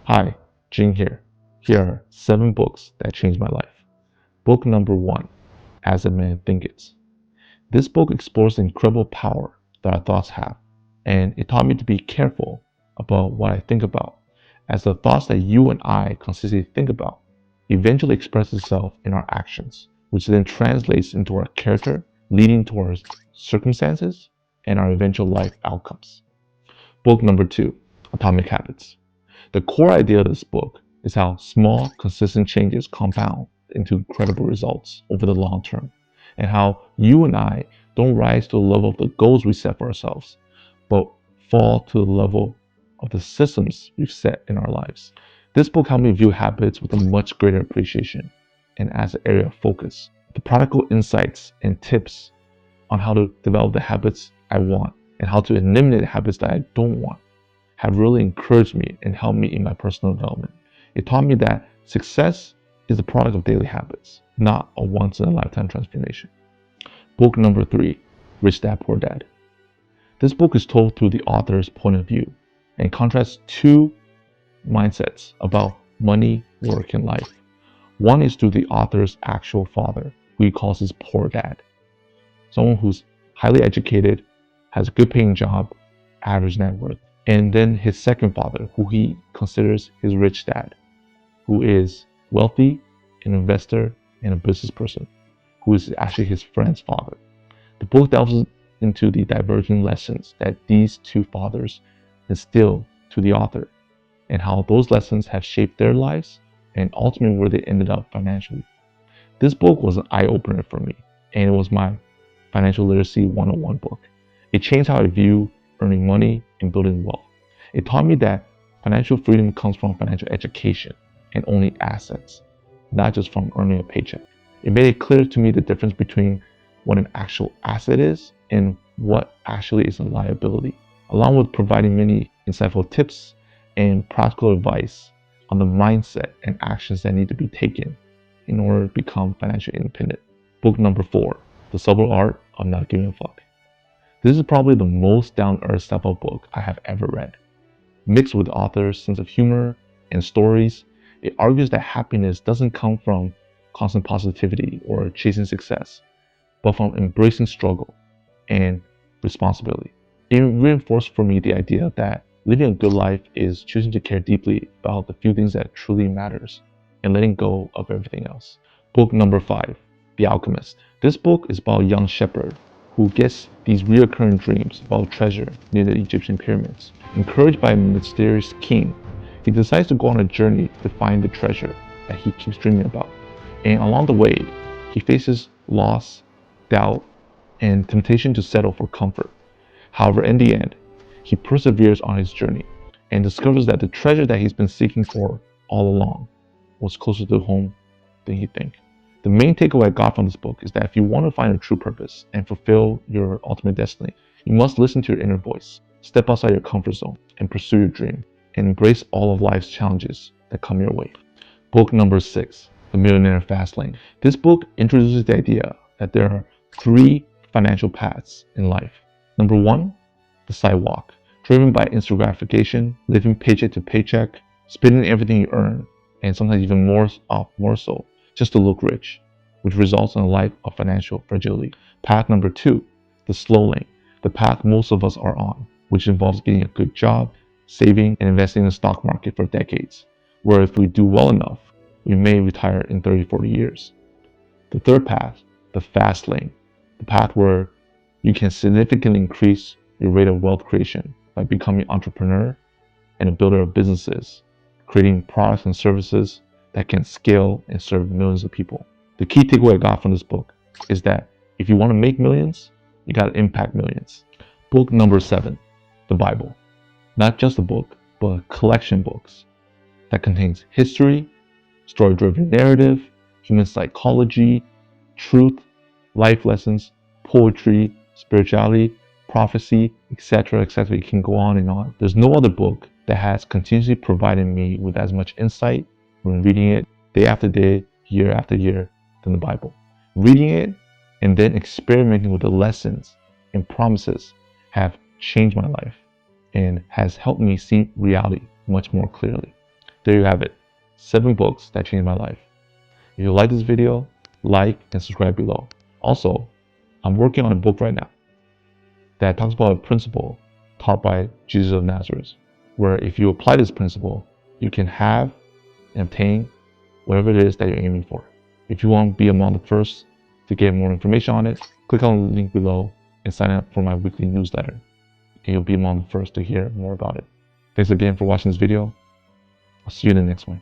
Hi, Jing here. Here are 7 books that changed my life. Book number 1, As a Man Thinketh. This book explores the incredible power that our thoughts have, and it taught me to be careful about what I think about, as the thoughts that you and I consistently think about eventually express itself in our actions, which then translates into our character, leading towards circumstances and our eventual life outcomes. Book number 2, Atomic Habits. The core idea of this book is how small, consistent changes compound into incredible results over the long term, and how you and I don't rise to the level of the goals we set for ourselves, but fall to the level of the systems we've set in our lives. This book helped me view habits with a much greater appreciation and as an area of focus. The practical insights and tips on how to develop the habits I want and how to eliminate the habits that I don't want have really encouraged me and helped me in my personal development. It taught me that success is a product of daily habits, not a once in a lifetime transformation. Book number 3, Rich Dad Poor Dad. This book is told through the author's point of view and contrasts 2 mindsets about money, work, and life. One is through the author's actual father, who he calls his poor dad, someone who's highly educated, has a good paying job, average net worth. And then his second father, who he considers his rich dad, who is wealthy, an investor, and a business person, who is actually his friend's father. The book delves into the divergent lessons that these 2 fathers instill to the author, and how those lessons have shaped their lives and ultimately where they ended up financially. This book was an eye-opener for me, and it was my financial literacy 101 book. It changed how I view earning money and building wealth. It taught me that financial freedom comes from financial education and owning assets, not just from earning a paycheck. It made it clear to me the difference between what an actual asset is and what actually is a liability, along with providing many insightful tips and practical advice on the mindset and actions that need to be taken in order to become financially independent. Book number 4, The Subtle Art of Not Giving a Fuck. This is probably the most down-to-earth self-help book I have ever read. Mixed with the author's sense of humor and stories, it argues that happiness doesn't come from constant positivity or chasing success, but from embracing struggle and responsibility. It reinforced for me the idea that living a good life is choosing to care deeply about the few things that truly matters and letting go of everything else. Book number 5, The Alchemist. This book is about a young shepherd who gets these recurring dreams about treasure near the Egyptian pyramids. Encouraged by a mysterious king, he decides to go on a journey to find the treasure that he keeps dreaming about. And along the way, he faces loss, doubt, and temptation to settle for comfort. However, in the end, he perseveres on his journey and discovers that the treasure that he's been seeking for all along was closer to home than he'd think. The main takeaway I got from this book is that if you want to find a true purpose and fulfill your ultimate destiny, you must listen to your inner voice, step outside your comfort zone, and pursue your dream, and embrace all of life's challenges that come your way. Book number 6, The Millionaire Fast Lane. This book introduces the idea that there are 3 financial paths in life. Number 1, the sidewalk, driven by instant gratification, living paycheck to paycheck, spending everything you earn, and sometimes even more so, just to look rich, which results in a life of financial fragility. Path number 2, the slow lane, the path most of us are on, which involves getting a good job, saving, and investing in the stock market for decades, where if we do well enough, we may retire in 30-40 years. The third path, the fast lane, the path where you can significantly increase your rate of wealth creation by becoming an entrepreneur and a builder of businesses, creating products and services that can scale and serve millions of people. The key takeaway I got from this book is that if you want to make millions, you got to impact millions. Book number 7, the Bible. Not just a book, but a collection of books that contains history, story-driven narrative, human psychology, truth, life lessons, poetry, spirituality, prophecy, etc., etc. You can go on and on. There's no other book that has continuously provided me with as much insight when reading it day after day, year after year than the Bible. Reading it and then experimenting with the lessons and promises have changed my life and has helped me see reality much more clearly. There you have it. 7 books that changed my life. If you like this video, like and subscribe below. Also, I'm working on a book right now that talks about a principle taught by Jesus of Nazareth, where if you apply this principle, you can have and obtain whatever it is that you're aiming for. If you want to be among the first to get more information on it, click on the link below and sign up for my weekly newsletter, and you'll be among the first to hear more about it. Thanks again for watching this video. I'll see you in the next one.